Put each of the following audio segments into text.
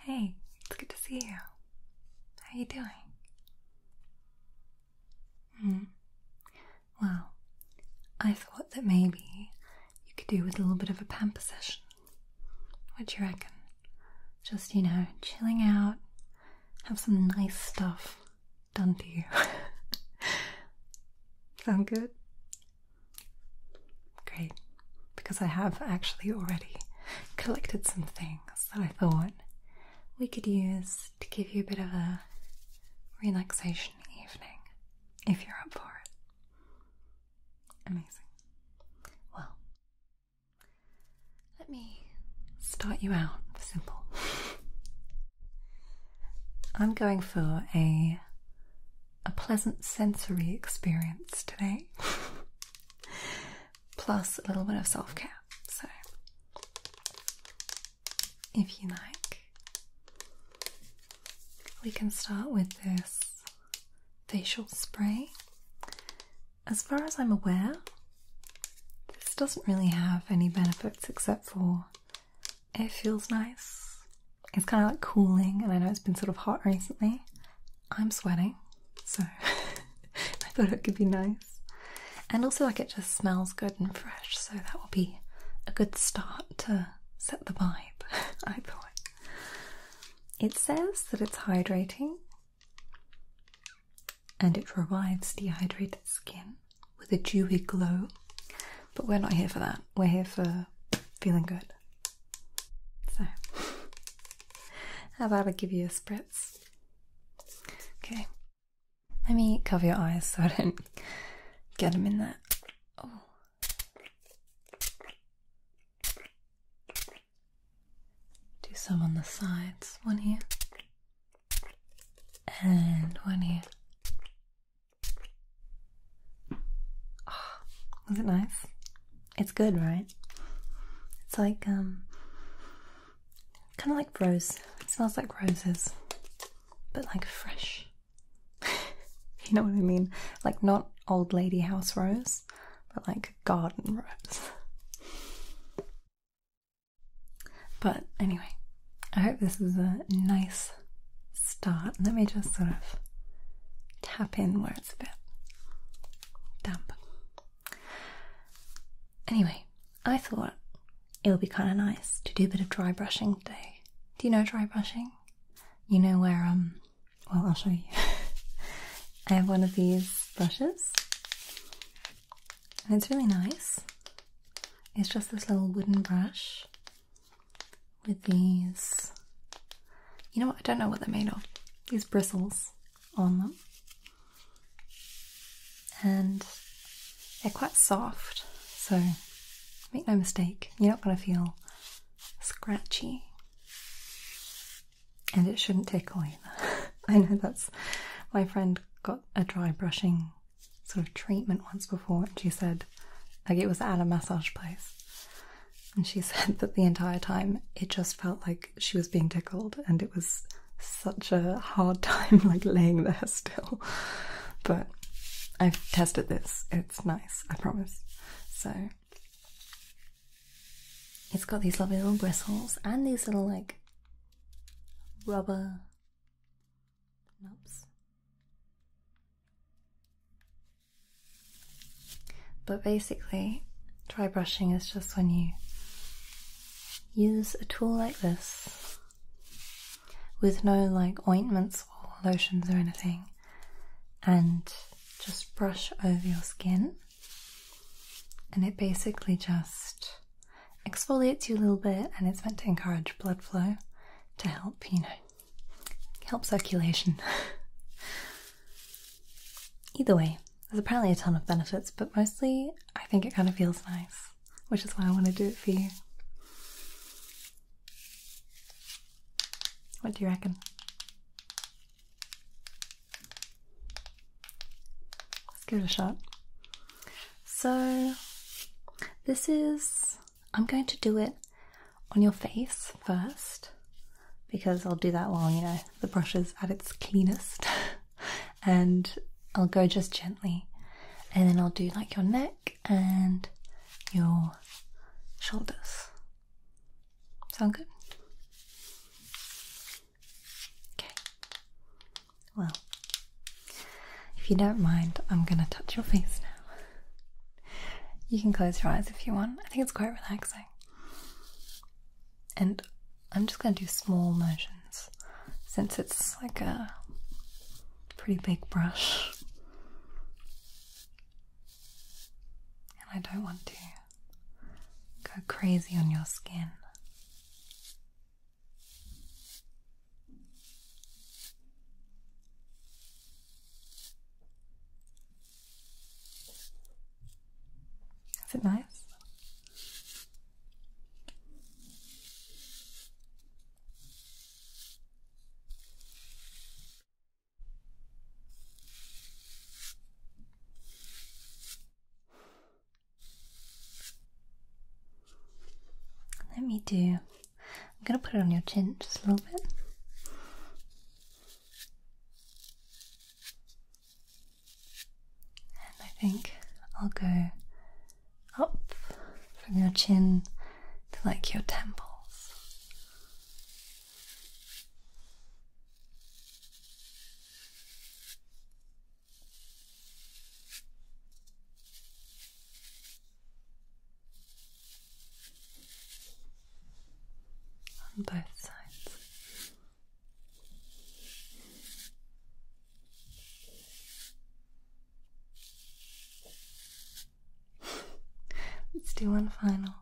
Hey, it's good to see you. How you doing? Well, I thought that maybe you could do with a little bit of a pamper session. What do you reckon? Just, chilling out, have some nice stuff done to you. Sound good? Great, because I have actually already collected some things that I thought we could use to give you a bit of a relaxation evening, if you're up for it. Amazing. Well, let me start you out simple. I'm going for a pleasant sensory experience today, plus a little bit of self-care. So, if you like, we can start with this facial spray. As far as I'm aware, this doesn't really have any benefits except for it feels nice. It's kind of like cooling, and I know it's been sort of hot recently. I'm sweating, so I thought it could be nice. And also, like, it just smells good and fresh, so that will be a good start to set the vibe, I thought. It says that it's hydrating and it revives dehydrated skin with a dewy glow, but we're not here for that. We're here for feeling good. So, how about I give you a spritz? Okay, let me cover your eyes so I don't get them in there. Oh. Do some on the sides. One here. And one here. Oh, was it nice? It's good, right? It's like, kind of like rose. It smells like roses, but like fresh. You know what I mean? Like not old lady house rose, but like garden rose. But anyway, I hope this is a nice start. Let me just sort of tap in where it's a bit damp. Anyway, I thought it would be kind of nice to do a bit of dry brushing today. Do you know dry brushing? You know where, well, I'll show you. I have one of these brushes, and it's really nice. It's just this little wooden brush with these, you know what, I don't know what they're made of, these bristles on them. And they're quite soft, so make no mistake, you're not going to feel scratchy. And it shouldn't tickle either. I know that's, my friend got a dry brushing sort of treatment once before, and she said, like, it was at a massage place, and she said that the entire time it just felt like she was being tickled, and it was such a hard time like laying there still. But I've tested this, it's nice, I promise. So it's got these lovely little bristles and these little like rubber nubs. But basically, dry brushing is just when you use a tool like this with no like ointments or lotions or anything, and just brush over your skin, and it basically just exfoliates you a little bit, and it's meant to encourage blood flow to help, help circulation. Either way, there's apparently a ton of benefits, but mostly I think it kind of feels nice, which is why I want to do it for you. What do you reckon? Let's give it a shot. So this is, I'm going to do it on your face first, because I'll do that while, the brush is at its cleanest. And I'll go just gently, and then I'll do like your neck and your shoulders. Sound good? Well, if you don't mind, I'm gonna touch your face now. You can close your eyes if you want. I think it's quite relaxing. And I'm just gonna do small motions since it's like a pretty big brush. And I don't want to go crazy on your skin. Is it nice? I'm gonna put it on your chin just a little bit. And I think I'll go up from your chin to like your temples. On both sides. Let's do one final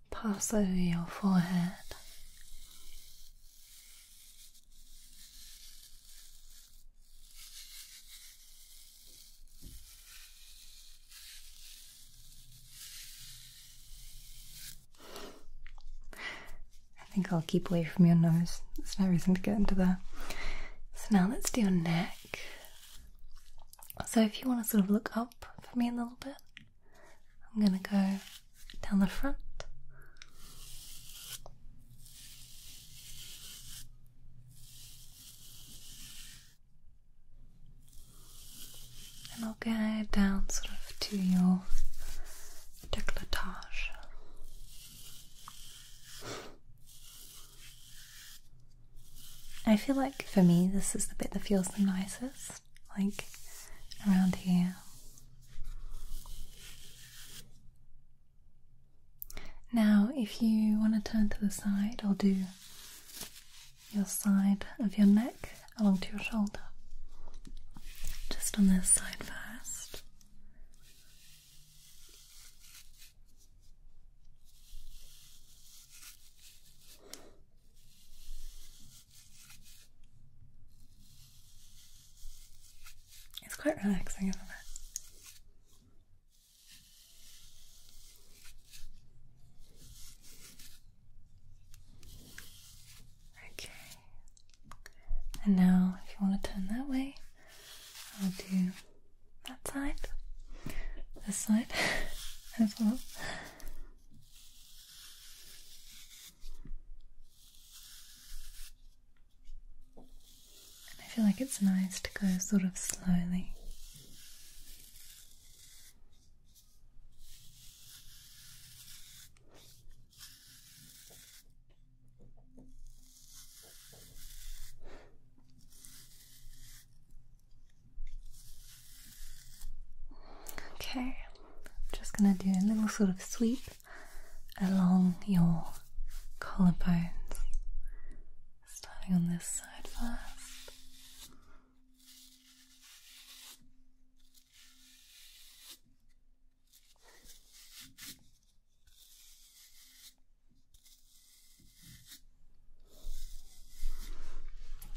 pass over your forehead. I think I'll keep away from your nose. There's no reason to get into there. So now let's do your neck. So if you want to sort of look up for me a little bit, I'm gonna go down the front. And I'll go down sort of to your décolletage. I feel like for me this is the bit that feels the nicest, like around here. Now if you want to turn to the side, I'll do your side of your neck along to your shoulder. Just on this side first. It's quite relaxing, isn't it? Okay. And now, if you want to turn that way, I'll do that side, this side as well. I feel like it's nice to go sort of slowly. Okay, I'm just going to do a little sort of sweep along your collarbones, starting on this side first.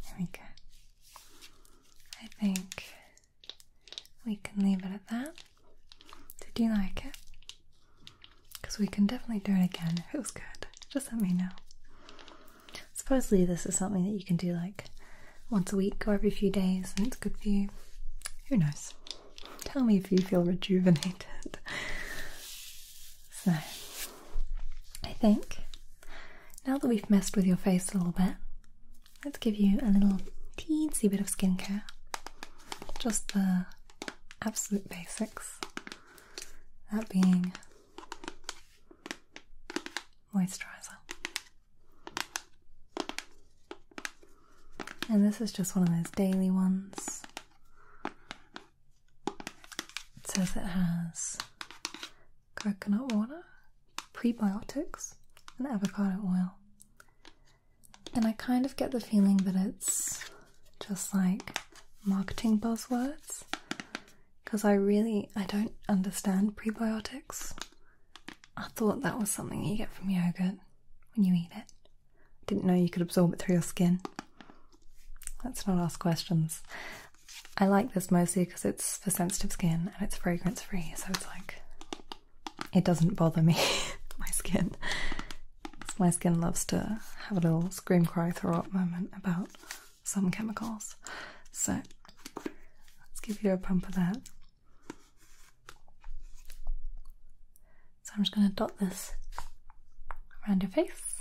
There we go. I think we can leave it at that. Did you like it? Because we can definitely do it again if it was good. Just let me know. Supposedly this is something that you can do like once a week or every few days and it's good for you. Who knows? Tell me if you feel rejuvenated. So, I think now that we've messed with your face a little bit, let's give you a little teensy bit of skincare. Just the absolute basics. That being moisturizer. And this is just one of those daily ones. It says it has coconut water, prebiotics, and avocado oil. And I kind of get the feeling that it's just like marketing buzzwords, because I don't understand prebiotics. I thought that was something you get from yogurt when you eat it. Didn't know you could absorb it through your skin. Let's not ask questions. I like this mostly because it's for sensitive skin and it's fragrance free, so it's like, it doesn't bother me, my skin. My skin loves to have a little scream, cry, throw up moment about some chemicals. So let's give you a pump of that. So I'm just going to dot this around your face,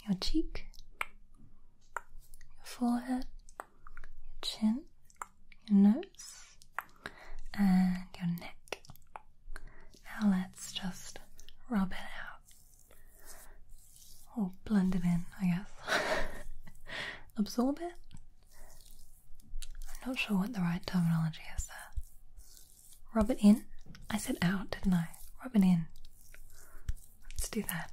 your cheek, your forehead, your chin, your nose, and your neck. Now let's just rub it out. Or blend it in, I guess. Absorb it? I'm not sure what the right terminology is there. Rub it in? I said out, didn't I? Rub it in. Let's do that.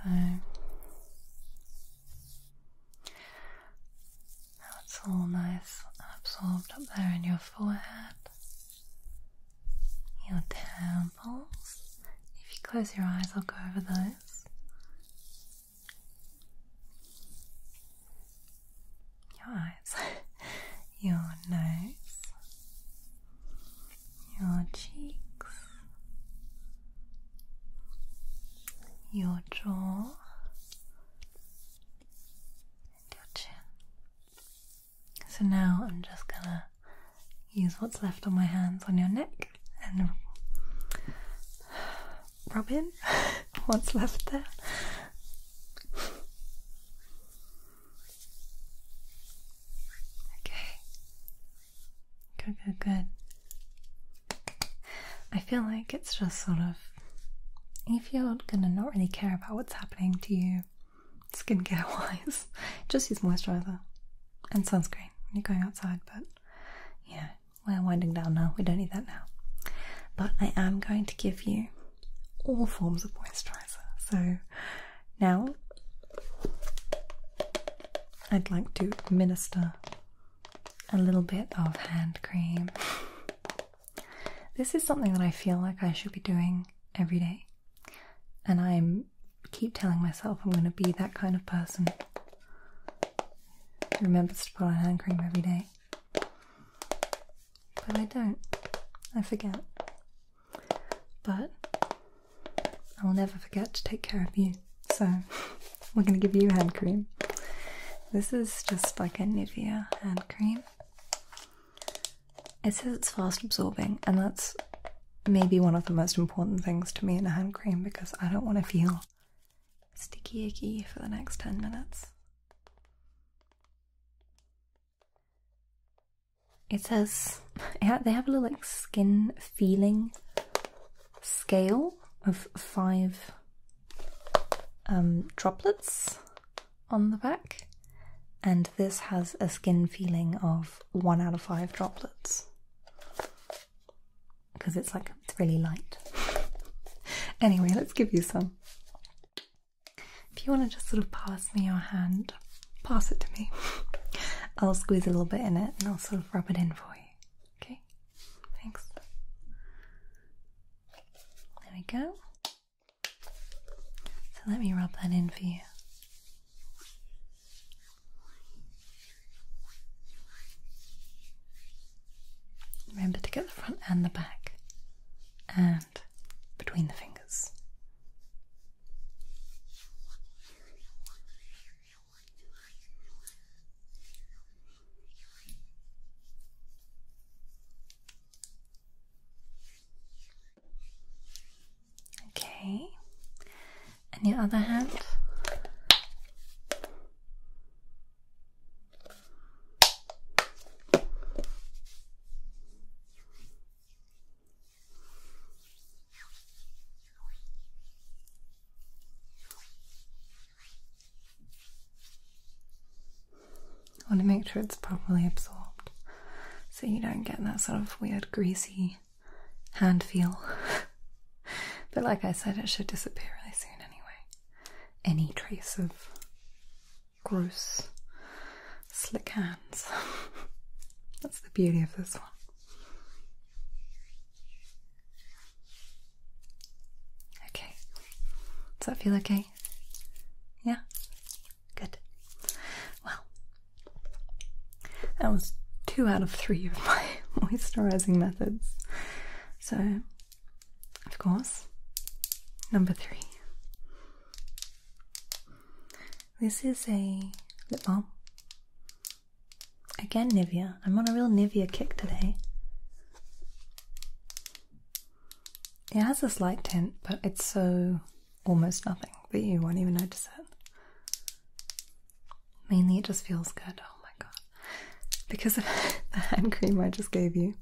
So now it's all nice and absorbed up there in your forehead, your temples. If you close your eyes, I'll go over those. Your eyes, your nose, your cheeks, your jaw, and your chin. So now I'm just gonna use what's left on my hands on your neck and rub in what's left there. Okay. Good, good, good. I feel like it's just sort of, if you're gonna not really care about what's happening to you skincare wise, just use moisturizer and sunscreen when you're going outside. But yeah, we're winding down now, we don't need that now. But I am going to give you all forms of moisturizer. So now I'd like to administer a little bit of hand cream. This is something that I feel like I should be doing every day, and I keep telling myself I'm going to be that kind of person who remembers to put on hand cream every day, but I don't. I forget. But I'll never forget to take care of you, so we're going to give you hand cream. This is just like a Nivea hand cream. It says it's fast absorbing, and that's maybe one of the most important things to me in a hand cream, because I don't want to feel sticky icky for the next 10 minutes. It says they have a little like skin feeling scale of 5 droplets on the back, and this has a skin feeling of 1 out of 5 droplets because it's really light. Anyway, let's give you some. If you want to just sort of pass me your hand, pass it to me. I'll squeeze a little bit in it and I'll sort of rub it in for you. Okay? Thanks. There we go. So let me rub that in for you. Remember to get the front and the back, and between the fingers. Okay, and your other hand. want to make sure it's properly absorbed so you don't get that sort of weird greasy hand feel. But like I said, it should disappear really soon anyway. Any trace of gross, slick hands. That's the beauty of this one. Okay, does that feel okay? Yeah? Good. Well, that was 2 out of 3 of my moisturizing methods. So, of course, number 3. This is a lip balm. Again, Nivea. I'm on a real Nivea kick today. It has a slight tint, but it's so almost nothing that you won't even notice it. Mainly it just feels good. Oh my god. Because of the hand cream I just gave you.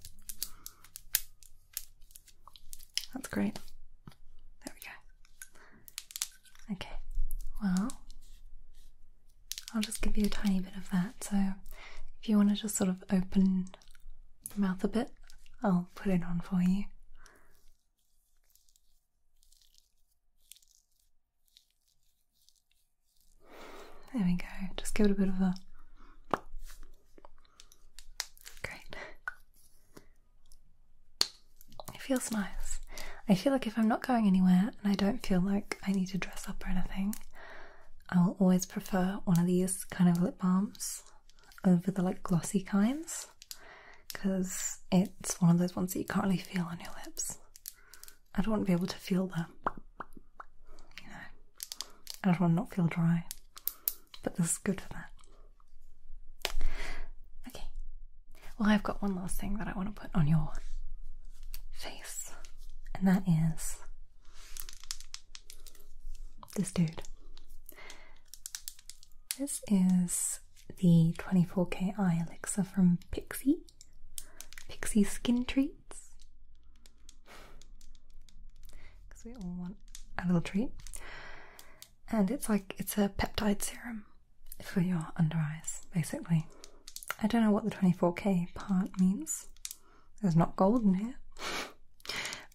That's great. There we go. Okay, well, I'll just give you a tiny bit of that. So if you want to just sort of open your mouth a bit, I'll put it on for you. There we go. Just give it a bit of a... Great. It feels nice. I feel like if I'm not going anywhere and I don't feel like I need to dress up or anything, I will always prefer one of these kind of lip balms over the like glossy kinds, because it's one of those ones that you can't really feel on your lips. I don't want to be able to feel them. You know, I just want to not feel dry. But this is good for that. Okay. Well, I've got one last thing that I want to put on your face, and that is this dude. This is the 24K Eye Elixir from Pixie Skin Treats. Because we all want a little treat. And it's a peptide serum for your under eyes, basically. I don't know what the 24K part means. There's not gold in here.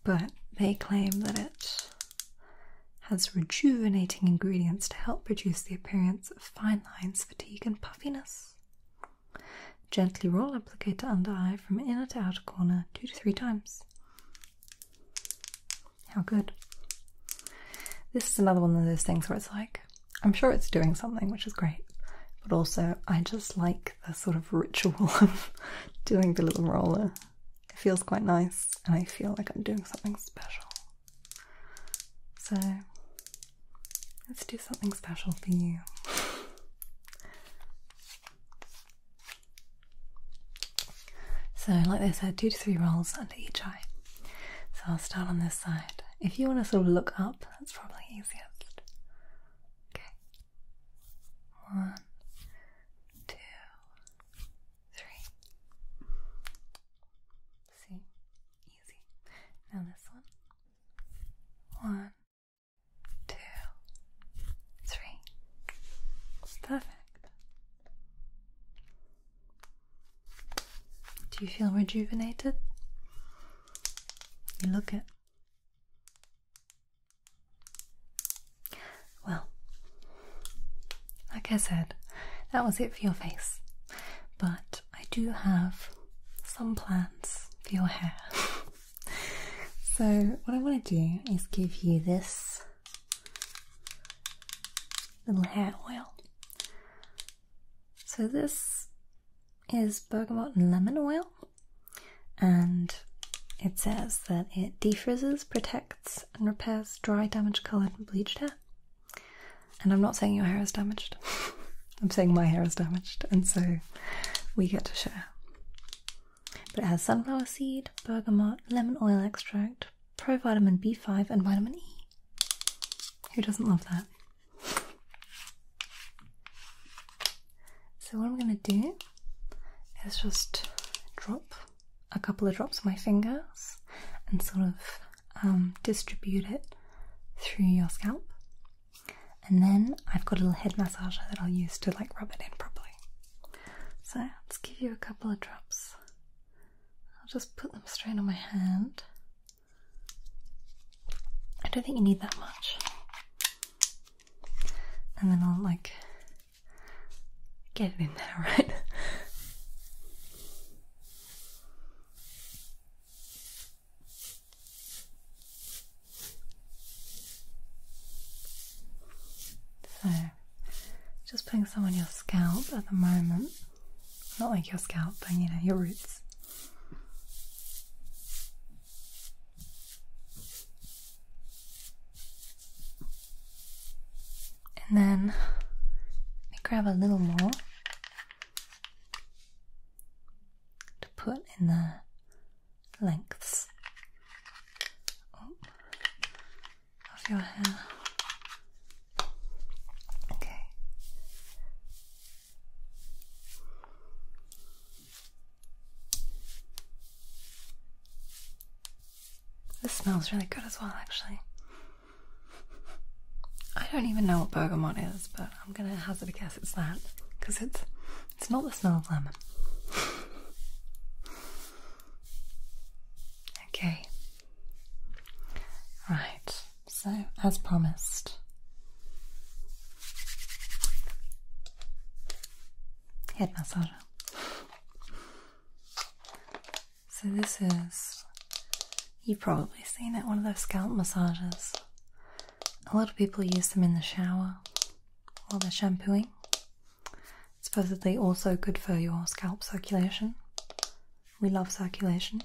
But they claim that it has rejuvenating ingredients to help reduce the appearance of fine lines, fatigue and puffiness. Gently roll applicator under eye from inner to outer corner 2 to 3 times. How good. This is another one of those things where it's like, I'm sure it's doing something, which is great, but also I just like the sort of ritual of doing the little roller. It feels quite nice, and I feel like I'm doing something special. So, let's do something special for you. So, like I said, 2 to 3 rolls under each eye. So I'll start on this side. If you want to sort of look up, that's probably easiest. Okay. 1, 2, 3. See? Easy. Now this one. 1, 2, 3. Perfect. Do you feel rejuvenated? You look it. Well, like I said, that was it for your face. But I do have some plans for your hair. So what I want to do is give you this little hair oil. So this is bergamot and lemon oil, and it says that it defrizzes, protects and repairs dry, damaged, coloured and bleached hair. And I'm not saying your hair is damaged. I'm saying my hair is damaged, and so we get to share. But it has sunflower seed, bergamot, lemon oil extract, provitamin B5 and vitamin E. Who doesn't love that? So what I'm going to do is just drop a couple of drops of my fingers and sort of distribute it through your scalp. And then I've got a little head massager that I'll use to like rub it in properly. So let's give you a couple of drops. I'll just put them straight on my hand. I don't think you need that much. And then I'll like get it in there, right? So, just putting some on your scalp at the moment. Not like your scalp, but you know, your roots. And then, let me grab a little more to put in the lengths of your hair. This smells really good as well, actually. I don't even know what bergamot is, but I'm gonna hazard a guess it's that, because it's not the smell of lemon. Okay. Right, so as promised, head massager. So this is, you've probably seen it, one of those scalp massages. A lot of people use them in the shower while they're shampooing. It's supposedly also good for your scalp circulation. We love circulation.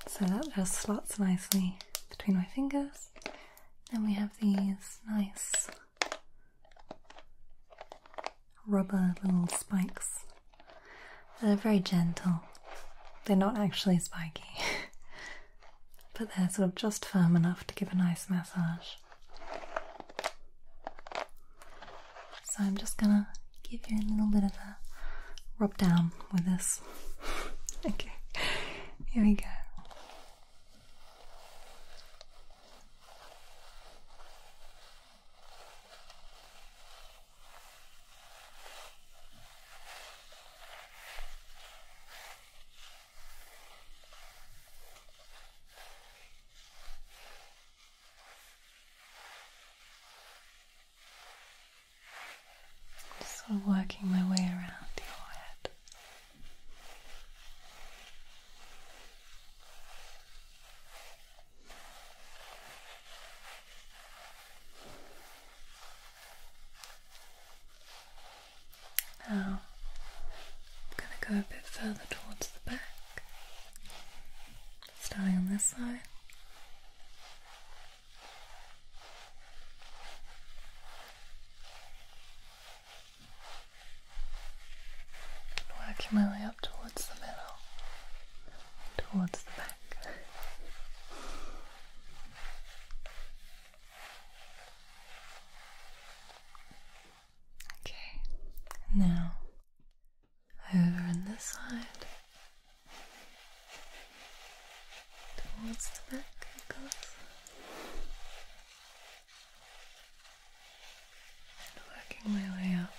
So that just slots nicely between my fingers. Then we have these nice rubber little spikes that are very gentle. They're not actually spiky, but they're sort of just firm enough to give a nice massage. So I'm just gonna give you a little bit of a rub down with this. Okay, here we go. Sort of working my way around your head. Now, I'm going to go a bit further towards the back, starting on this side. Working my way up towards the middle, towards the back. Okay, now over on this side, towards the back, of course, and working my way up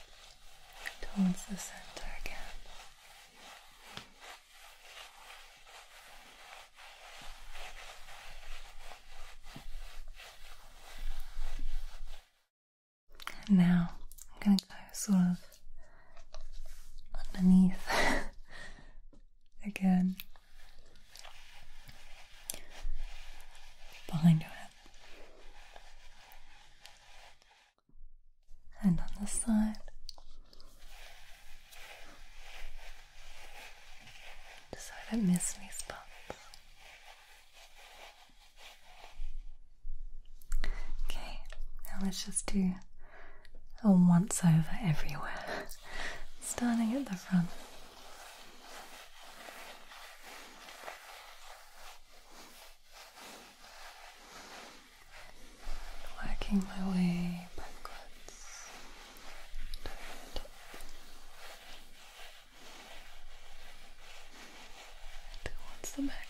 towards the center again. Now I'm going to go sort of underneath again, behind your head, and on this side, just so I don't miss any spots. Okay, now let's just do a once over everywhere, starting at the front. Working my way backwards to the top, towards the back.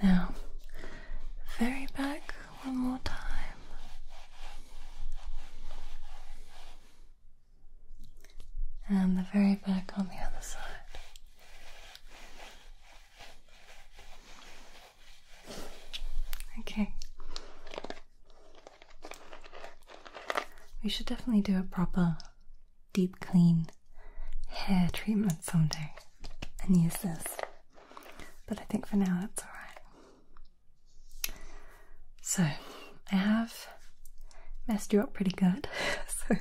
Now, And the very back on the other side. Okay. We should definitely do a proper deep clean hair treatment someday and use this. But I think for now that's alright. So, I have messed you up pretty good. So,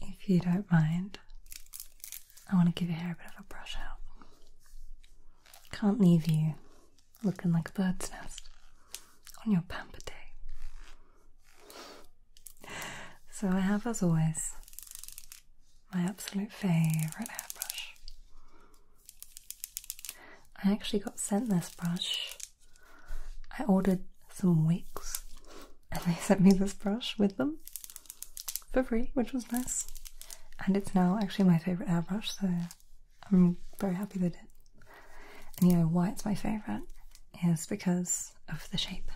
if you don't mind, I want to give your hair a bit of a brush out. Can't leave you looking like a bird's nest on your pamper day. So I have, as always, my absolute favourite hairbrush. I actually got sent this brush. I ordered some wigs and they sent me this brush with them for free, which was nice. And it's now actually my favourite hairbrush, so I'm very happy they did. And you know why it's my favourite is because of the shape.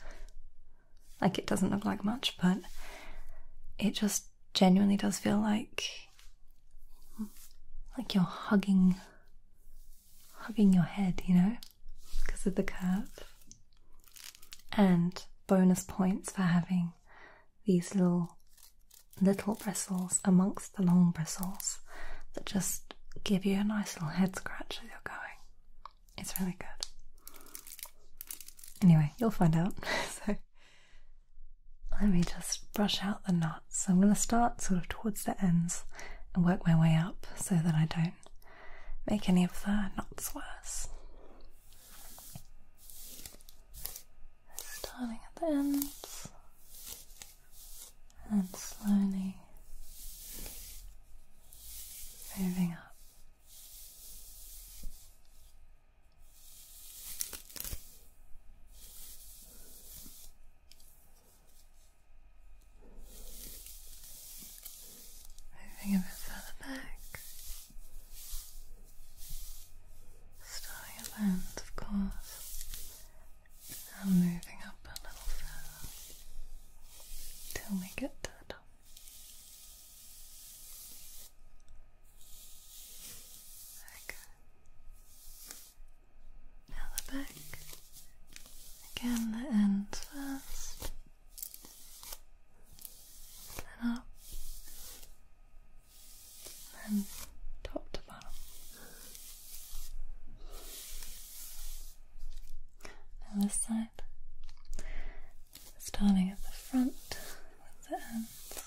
Like, it doesn't look like much, but it just genuinely does feel like you're hugging your head, you know, because of the curve. And bonus points for having these little bristles amongst the long bristles that just give you a nice little head scratch as you're going. It's really good. Anyway, you'll find out. So let me just brush out the knots. So I'm going to start sort of towards the ends and work my way up so that I don't make any of the knots worse. Starting at the ends and slowly moving up. Moving a bit further back. Starting at the end, of course, and moving up a little further till we get to the top. There we go. Now the back. Again, the ends first. Then up. And top to bottom. Now this side, starting at the front with the ends,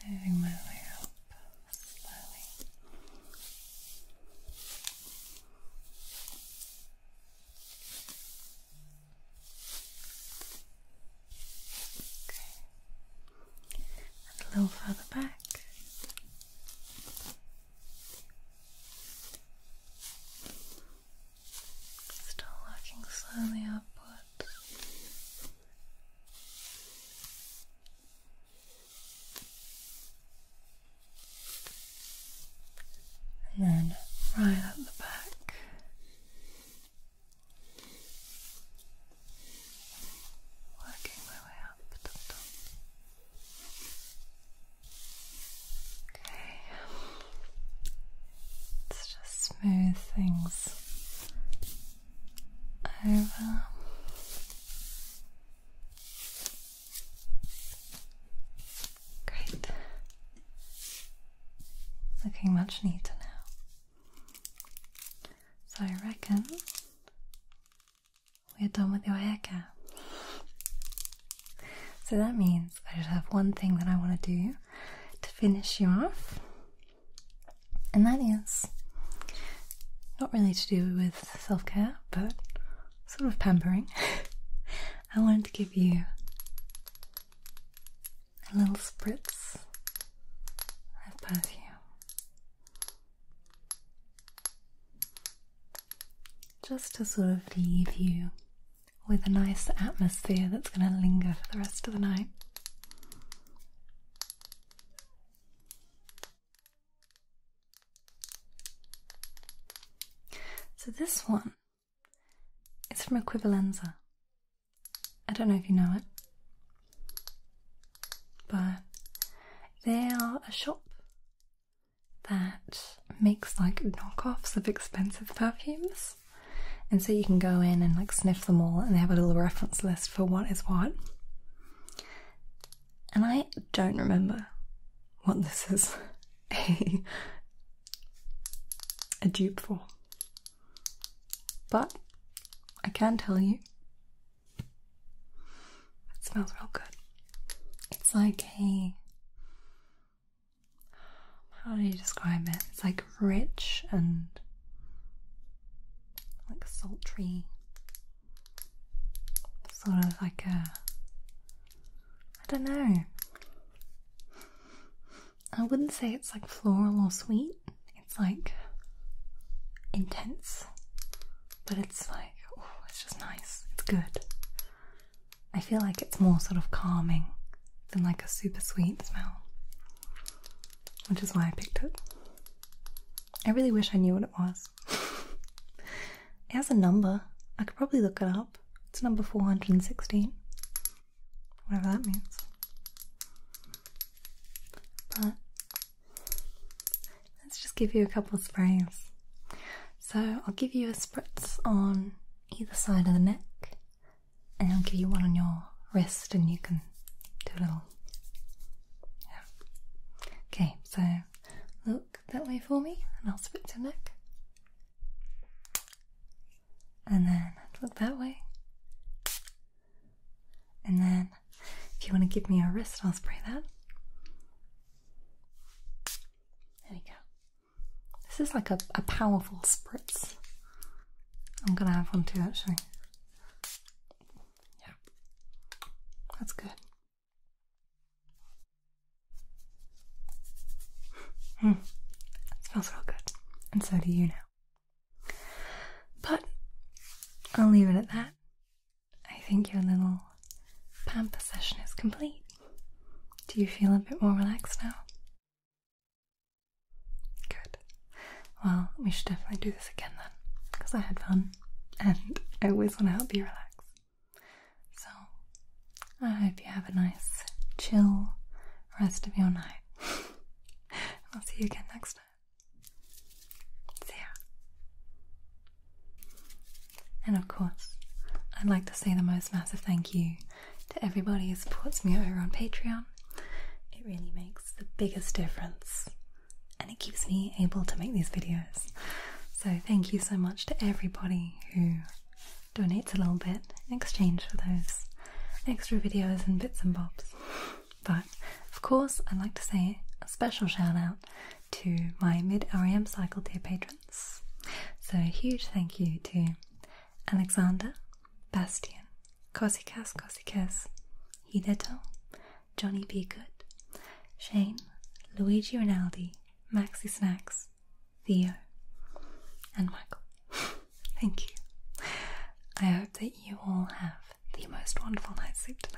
moving my way up slowly. Okay. And a little further back. Still working slowly upwards. And then right at the back. Working my way up to the top. Okay. Let's just smooth things over. Great. Looking much neater now. So I reckon we're done with your hair care. So that means I just have one thing that I want to do to finish you off, and that is not really to do with self-care, but sort of pampering. I wanted to give you a little spritz of perfume. Just to sort of leave you with a nice atmosphere that's going to linger for the rest of the night. So this one is from Equivalenza. I don't know if you know it, but They are a shop that makes like knockoffs of expensive perfumes, and so you can go in and like sniff them all, and they have a little reference list for what is what. And I don't remember what this is a dupe for, but I can tell you it smells real good. It's like a, how do you describe it? It's like rich and like sultry, sort of like a, I don't know. I wouldn't say it's like floral or sweet. It's like intense, but it's like, oh, it's just nice. It's good. I feel like it's more sort of calming than like a super sweet smell, which is why I picked it. I really wish I knew what it was. It has a number. I could probably look it up. It's number 416, whatever that means. But let's just give you a couple of sprays. So I'll give you a spritz on either side of the neck, and I'll give you one on your wrist, and you can do a little, yeah. Okay, so look that way for me, and I'll spritz your neck. And then look that way. And then if you want to give me your wrist, I'll spray that. There we go. This is like a powerful spritz. I'm gonna have one too, actually. Yeah, that's good. It smells real good, and so do you now. But I'll leave it at that. I think your little pamper session is complete. Do you feel a bit more relaxed now? Good. Well, we should definitely do this again then, because I had fun, and I always want to help you relax. So, I hope you have a nice, chill rest of your night. I'll see you again next time. See ya. And of course, I'd like to say the most massive thank you to everybody who supports me over on Patreon. It really makes the biggest difference, and it keeps me able to make these videos. So thank you so much to everybody who donates a little bit in exchange for those extra videos and bits and bobs. But of course, I'd like to say a special shout out to my mid-REM cycle tier patrons. So a huge thank you to Alexander, Bastian, Kosikas, Hideto, Johnny B. Good, Shane, Luigi Rinaldi, Maxi Snacks, Theo, and Michael. Thank you. I hope that you all have the most wonderful night's sleep tonight.